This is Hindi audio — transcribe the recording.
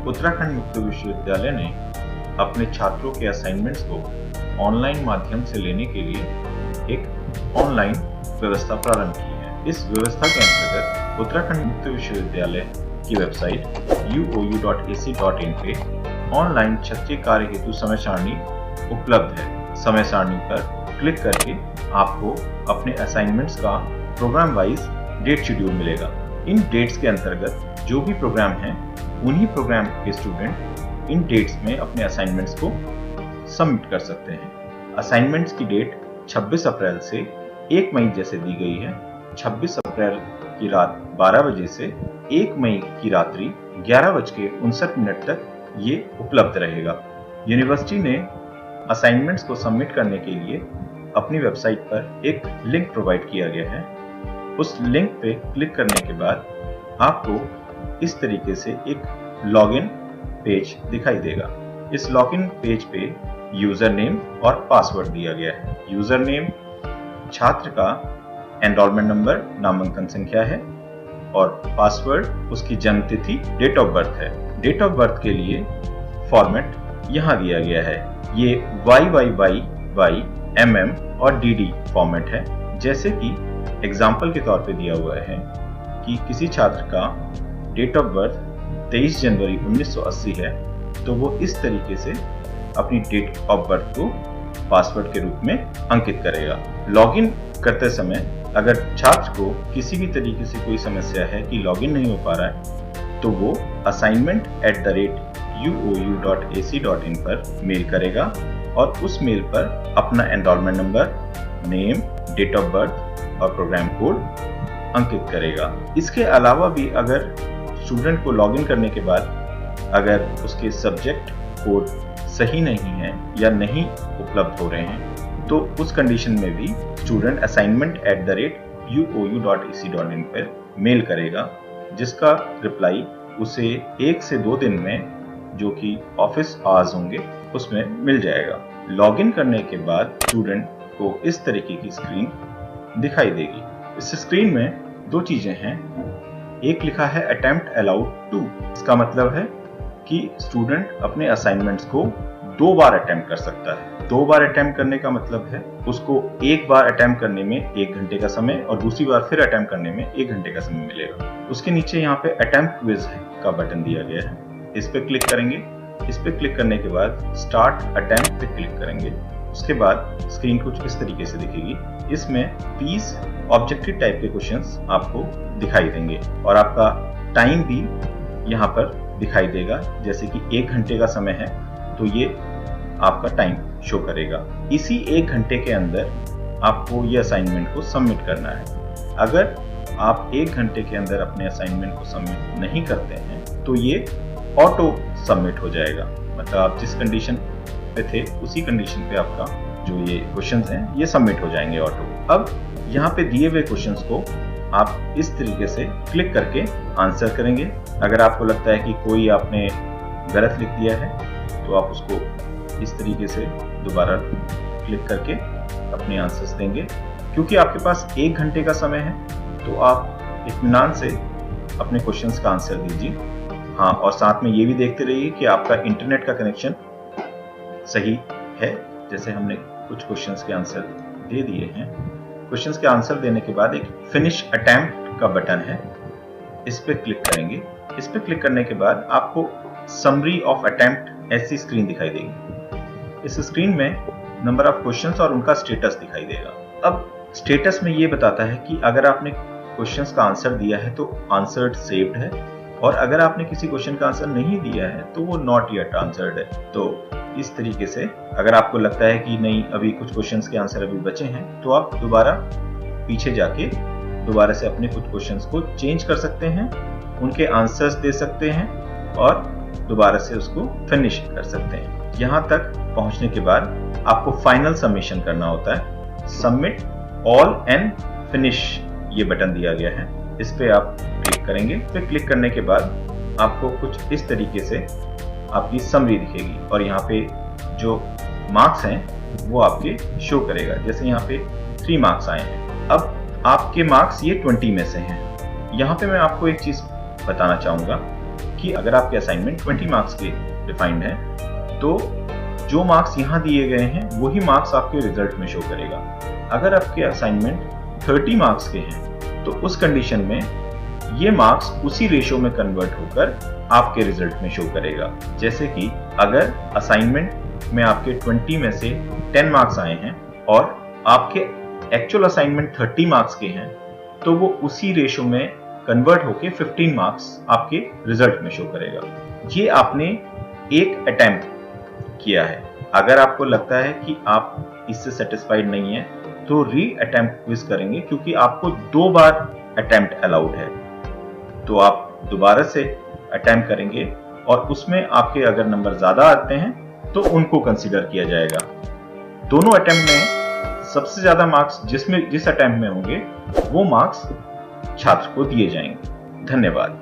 उत्तराखंड मुक्त विश्वविद्यालय ने अपने छात्रों के असाइनमेंट्स को ऑनलाइन माध्यम से लेने के लिए एक ऑनलाइन व्यवस्था प्रारंभ की है। इस व्यवस्था के अंतर्गत उत्तराखंड मुक्त विश्वविद्यालय की वेबसाइट uou.ac.in पे ऑनलाइन क्षत्रिय कार्य हेतु समय सारणी उपलब्ध है। समय सारणी पर क्लिक करके आपको अपने असाइनमेंट्स का प्रोग्राम वाइज डेट शेड्यूल मिलेगा। इन डेट्स के अंतर्गत जो भी प्रोग्राम हैं उन्हीं प्रोग्राम के स्टूडेंट इन डेट्स में अपने असाइनमेंट्स को सबमिट कर सकते हैं। असाइनमेंट्स की डेट 26 अप्रैल से 1 मई जैसे दी गई है। 26 अप्रैल की रात 12 बजे से 1 मई की रात्रि 11:59 तक ये उपलब्ध रहेगा। यूनिवर्सिटी ने असाइनमेंट्स को सबमिट करने के लिए अपनी वेबसाइट पर एक लिंक प्रोवाइड किया गया है। उस लिंक पे क्लिक करने के बाद आपको इस तरीके से एक लॉगिन पेज दिखाई देगा। इस लॉगिन पेज पे यूजर नेम और पासवर्ड दिया गया है। यूजर नेम छात्र का एनरोलमेंट नंबर, नामांकन संख्या है और पासवर्ड उसकी जन्म तिथि, डेट ऑफ बर्थ है। डेट ऑफ बर्थ के लिए फॉर्मेट यहाँ दिया गया है। ये YYYY, MM और DD फॉर्मेट है। जैसे कि एग्जाम्पल के तौर पे दिया हुआ है कि किसी छात्र का डेट ऑफ बर्थ 23 जनवरी 1980 है, तो वो इस तरीके से अपनी डेट ऑफ बर्थ को पासवर्ड के रूप में अंकित करेगा। लॉगिन करते समय अगर छात्र को किसी भी तरीके से कोई समस्या है कि लॉगिन नहीं हो पा रहा है, तो वो assignment@uou.ac.in पर मेल करेगा और उस मेल पर अपना enrolment number, name, date of birth और प्रोग्राम कोड अंकित करेगा। इसके अलावा भी अगर स्टूडेंट को लॉगिन करने के बाद अगर उसके सब्जेक्ट कोड सही नहीं है या नहीं उपलब्ध हो रहे हैं, तो उस कंडीशन में भी स्टूडेंट assignment@uou.ac.in पर मेल करेगा, जिसका रिप्लाई उसे 1 से 2 दिन में, जो कि ऑफिस आवर्स होंगे, उसमें मिल जाएगा। लॉगिन करने के बाद स्टूडेंट को इस तरीके की स्क्रीन दिखाई देगी। इस स्क्रीन में 2 चीजें हैं। एक लिखा है अटेम्प्ट अलाउड टू। इसका मतलब है कि स्टूडेंट अपने असाइनमेंट्स को 2 बार अटेम्प्ट कर सकता है। 2 बार अटेम्प्ट करने का मतलब है उसको एक बार अटेम्प्ट करने में 1 घंटे का समय और दूसरी बार फिर अटेम्प्ट करने में 1 घंटे का समय मिलेगा। उसके नीचे यहाँ पे अटेम्प्ट क्विज का बटन दिया गया है। इस पे क्लिक करेंगे। इस पे क्लिक करने के बाद स्टार्ट अटेम्प्ट पे क्लिक करेंगे। उसके बाद स्क्रीन कुछ इस तरीके से दिखेगी। इसमें 20 ऑब्जेक्टिव टाइप के क्वेश्चंस आपको दिखाई देंगे और आपका टाइम भी यहाँ पर दिखाई देगा। जैसे कि 1 घंटे का समय है तो ये आपका टाइम शो करेगा। इसी 1 घंटे के अंदर आपको ये असाइनमेंट को सबमिट करना है। अगर आप 1 घंटे के अंदर अपने असाइनमेंट को सबमिट नहीं करते हैं तो ये ऑटो सबमिट हो जाएगा। मतलब आप जिस कंडीशन पे थे उसी कंडीशन पे आपका जो ये क्वेश्चंस हैं ये सबमिट हो जाएंगे ऑटो। अब यहाँ पे दिए हुए क्वेश्चंस को आप इस तरीके से क्लिक करके आंसर करेंगे। अगर आपको लगता है कि कोई आपने गलत लिख दिया है तो आप उसको इस तरीके से दोबारा क्लिक करके अपने आंसर्स देंगे। क्योंकि आपके पास 1 घंटे का समय है तो आप इत्मीनान से अपने क्वेश्चंस का आंसर दीजिए। हाँ, और साथ में ये भी देखते रहिए कि आपका इंटरनेट का कनेक्शन सही है। जैसे हमने कुछ क्वेश्चंस के आंसर दे दिए हैं। क्वेश्चंस के आंसर देने के बाद एक फिनिश अटेम्प्ट का बटन है, इस पे क्लिक करेंगे। इस पे क्लिक करने के बाद आपको समरी ऑफ अटेम्प्ट ऐसी स्क्रीन दिखाई देगी। इस स्क्रीन में नंबर ऑफ क्वेश्चंस और उनका स्टेटस दिखाई देगा। अब स्टेटस में ये बताता है कि अगर आपने क्वेश्चंस का आंसर दिया है तो आंसर्ड सेव्ड है, और अगर आपने किसी क्वेश्चन का आंसर नहीं दिया है तो वो नॉट येट आंसर्ड है। तो इस तरीके से अगर आपको लगता है कि नहीं, अभी कुछ क्वेश्चंस के आंसर अभी बचे हैं, तो आप दोबारा पीछे जाके दोबारा से अपने कुछ क्वेश्चंस को चेंज कर सकते हैं, उनके आंसर्स दे सकते हैं और दोबारा से उसको फिनिश कर सकते हैं। यहाँ तक पहुँचने के बाद आपको फाइनल सबमिशन करना होता है। सबमिट ऑल एंड फिनिश ये बटन दिया गया है, इस पे आप क्लिक करेंगे। पे क्लिक करने के बाद आपको कुछ इस तरीके से आपकी समरी दिखेगी और यहाँ पे जो मार्क्स हैं वो आपके शो करेगा। जैसे यहाँ पे 3 मार्क्स आए हैं। अब आपके मार्क्स ये 20 में से हैं। यहाँ पे मैं आपको एक चीज बताना चाहूंगा क्योंकि अगर आपके असाइनमेंट 20 मार्क्स के डिफाइंड है तो जो मार्क्स यहाँ दिए गए हैं वही मार्क्स आपके रिजल्ट में शो करेगा। अगर आपके असाइनमेंट 30 मार्क्स के हैं तो उस कंडीशन में ये मार्क्स उसी रेशो में कन्वर्ट होकर आपके रिजल्ट में शो करेगा। जैसे कि अगर असाइनमेंट में आपके 20 में से 10 मार्क्स आए हैं और आपके एक्चुअल असाइनमेंट 30 मार्क्स के हैं तो वो उसी रेशो में कन्वर्ट होके 15 मार्क्स आपके रिजल्ट में शो करेगा। ये आपने एक अटेम्प्ट किया है। अगर आपको लगता है कि आप इससे सेटिस्फाइड नहीं है तो री अटेम्प्ट क्विज करेंगे, क्योंकि आपको 2 बार अटेम्प्ट अलाउड है। तो आप दोबारा से अटेम्प्ट करेंगे और उसमें आपके अगर नंबर ज्यादा आते हैं तो उनको कंसीडर किया जाएगा। दोनों अटेम्प्ट में सबसे ज्यादा मार्क्स जिस अटेम्प्ट में होंगे वो मार्क्स छात्र को दिए जाएंगे। धन्यवाद।